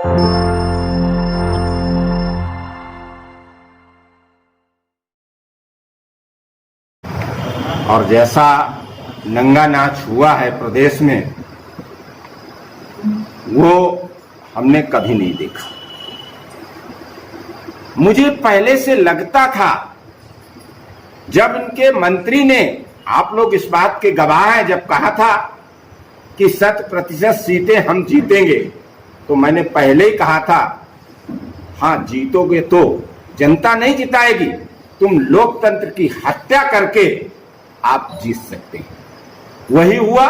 और जैसा नंगा नाच हुआ है प्रदेश में, वो हमने कभी नहीं देखा। मुझे पहले से लगता था, जब इनके मंत्री ने, आप लोग इस बात के गवाह हैं, जब कहा था कि 100% सीटें हम जीतेंगे, तो मैंने पहले ही कहा था, हाँ जीतोगे तो जनता नहीं जिताएगी, तुम लोकतंत्र की हत्या करके आप जीत सकते हैं। वही हुआ।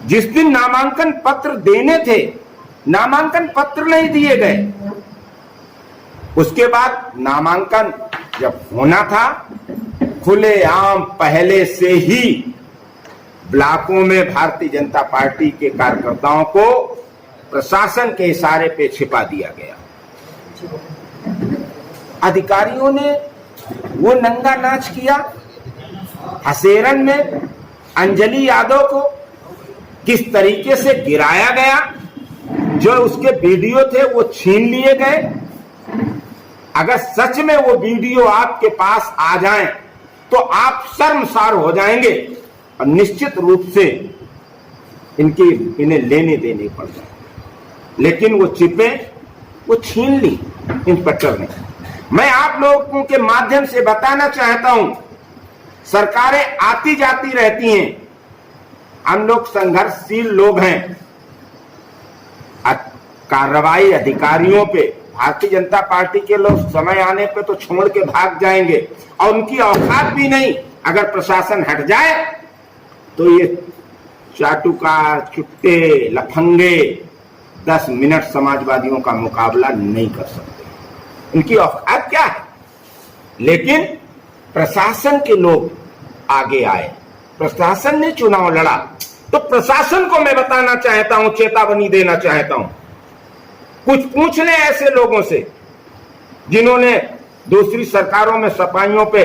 जिस दिन नामांकन पत्र देने थे, नामांकन पत्र नहीं दिए गए। उसके बाद नामांकन जब होना था, खुलेआम पहले से ही ब्लॉकों में भारतीय जनता पार्टी के कार्यकर्ताओं को प्रशासन के इशारे पे छिपा दिया गया। अधिकारियों ने वो नंगा नाच किया। हसेरन में अंजलि यादव को किस तरीके से गिराया गया, जो उसके वीडियो थे वो छीन लिए गए। अगर सच में वो वीडियो आपके पास आ जाएं, तो आप शर्मसार हो जाएंगे और निश्चित रूप से इन्हें लेने देने पड़ जाए। लेकिन वो चिपें वो छीन ली इंस्पेक्टर ने। मैं आप लोगों के माध्यम से बताना चाहता हूं, सरकारें आती जाती रहती हैं, हम लोग संघर्षशील लोग हैं। कार्रवाई अधिकारियों पे भारतीय जनता पार्टी के लोग समय आने पे तो छोड़ के भाग जाएंगे, और उनकी औकात भी नहीं। अगर प्रशासन हट जाए तो ये चाटुकार, चुट्टे, लफंगे 10 मिनट समाजवादियों का मुकाबला नहीं कर सकते। इनकी औकात क्या है? लेकिन प्रशासन के लोग आगे आए, प्रशासन ने चुनाव लड़ा, तो प्रशासन को मैं बताना चाहता हूं, चेतावनी देना चाहता हूं, कुछ पूछ लें ऐसे लोगों से जिन्होंने दूसरी सरकारों में सपाइयों पे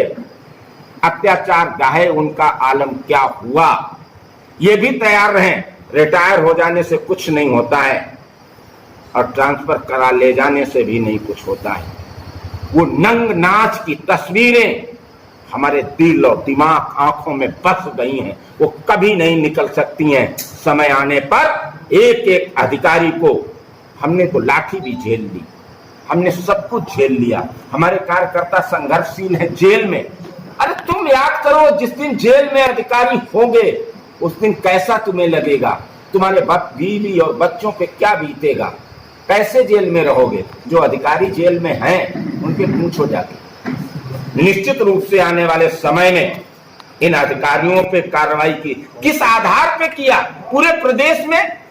अत्याचार ढाए, उनका आलम क्या हुआ। ये भी तैयार रहें, रिटायर हो जाने से कुछ नहीं होता है और ट्रांसफर करा ले जाने से भी नहीं कुछ होता है। वो नंग नाच की तस्वीरें हमारे दिल और दिमाग, आंखों में बस गई हैं, वो कभी नहीं निकल सकती हैं। समय आने पर एक एक अधिकारी को, हमने तो लाठी भी झेल ली, हमने सब कुछ झेल लिया। हमारे कार्यकर्ता संघर्षशील हैं जेल में। अरे तुम याद करो, जिस दिन जेल में अधिकारी होंगे उस दिन कैसा तुम्हें लगेगा, तुम्हारे बीवी और बच्चों पे क्या बीतेगा, कैसे जेल में रहोगे। जो अधिकारी जेल में हैं उनके पूछो जाके। निश्चित रूप से आने वाले समय में इन अधिकारियों पे कार्रवाई की, किस आधार पे किया। पूरे प्रदेश में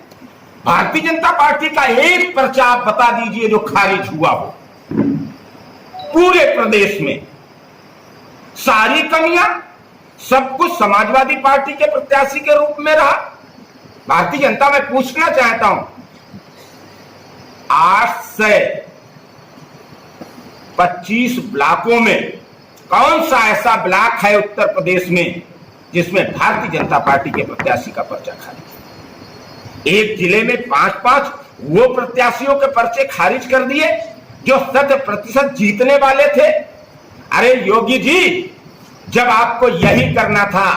भारतीय जनता पार्टी का एक पर्चा आप बता दीजिए जो खारिज हुआ हो। पूरे प्रदेश में सारी कमियां, सब कुछ समाजवादी पार्टी के प्रत्याशी के रूप में रहा। भारतीय जनता में पूछना चाहता हूं, 8 से 25 ब्लॉकों में कौन सा ऐसा ब्लॉक है उत्तर प्रदेश में जिसमें भारतीय जनता पार्टी के प्रत्याशी का पर्चा खारिज? एक जिले में 5-5 वो प्रत्याशियों के पर्चे खारिज कर दिए जो 100% जीतने वाले थे। अरे योगी जी, जब आपको यही करना था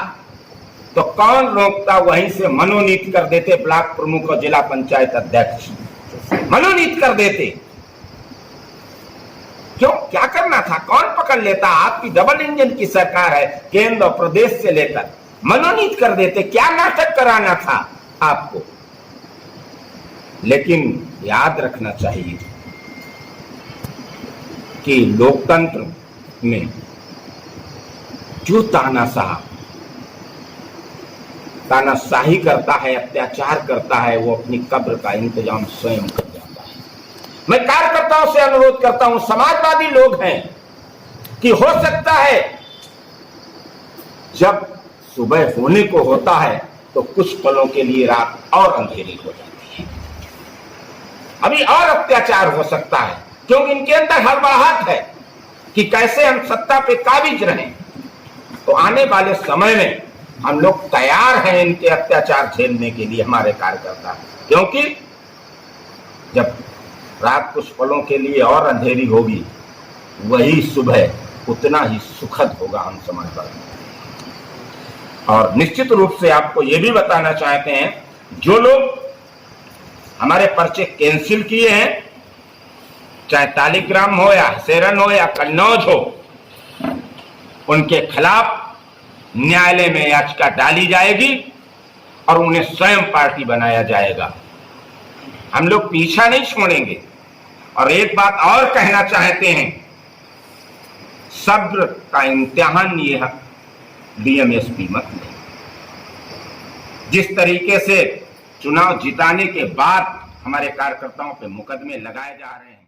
तो कौन रोकता, वहीं से मनोनीत कर देते ब्लॉक प्रमुख और जिला पंचायत अध्यक्ष, मनोनीत कर देते। क्यों, क्या करना था? कौन पकड़ लेता? आपकी डबल इंजन की सरकार है, केंद्र और प्रदेश से लेकर, मनोनीत कर देते। क्या नाटक कराना था आपको? लेकिन याद रखना चाहिए कि लोकतंत्र में जो तानाशाही करता है, अत्याचार करता है, वो अपनी कब्र का इंतजाम स्वयं कर जाता है। मैं कार्यकर्ताओं से अनुरोध करता हूं, समाजवादी लोग हैं, कि हो सकता है जब सुबह होने को होता है तो कुछ पलों के लिए रात और अंधेरी हो जाती है। अभी और अत्याचार हो सकता है, क्योंकि इनके अंदर हड़बड़ाहट है कि कैसे हम सत्ता पे काबिज रहें। तो आने वाले समय में हम लोग तैयार हैं इनके अत्याचार झेलने के लिए, हमारे कार्यकर्ता, क्योंकि जब रात कुछ पलों के लिए और अंधेरी होगी, वही सुबह उतना ही सुखद होगा हम समाजवादी। और निश्चित रूप से आपको ये भी बताना चाहते हैं, जो लोग हमारे पर्चे कैंसिल किए हैं, चाहे तालिग्राम हो या सेरन हो या कन्नौज हो, उनके खिलाफ न्यायालय में याचिका डाली जाएगी और उन्हें स्वयं पार्टी बनाया जाएगा। हम लोग पीछा नहीं छोड़ेंगे। और एक बात और कहना चाहते हैं, सब्र का इम्तिहान ये है डीएमएसपी मत नहीं। जिस तरीके से चुनाव जिताने के बाद हमारे कार्यकर्ताओं पे मुकदमे लगाए जा रहे हैं,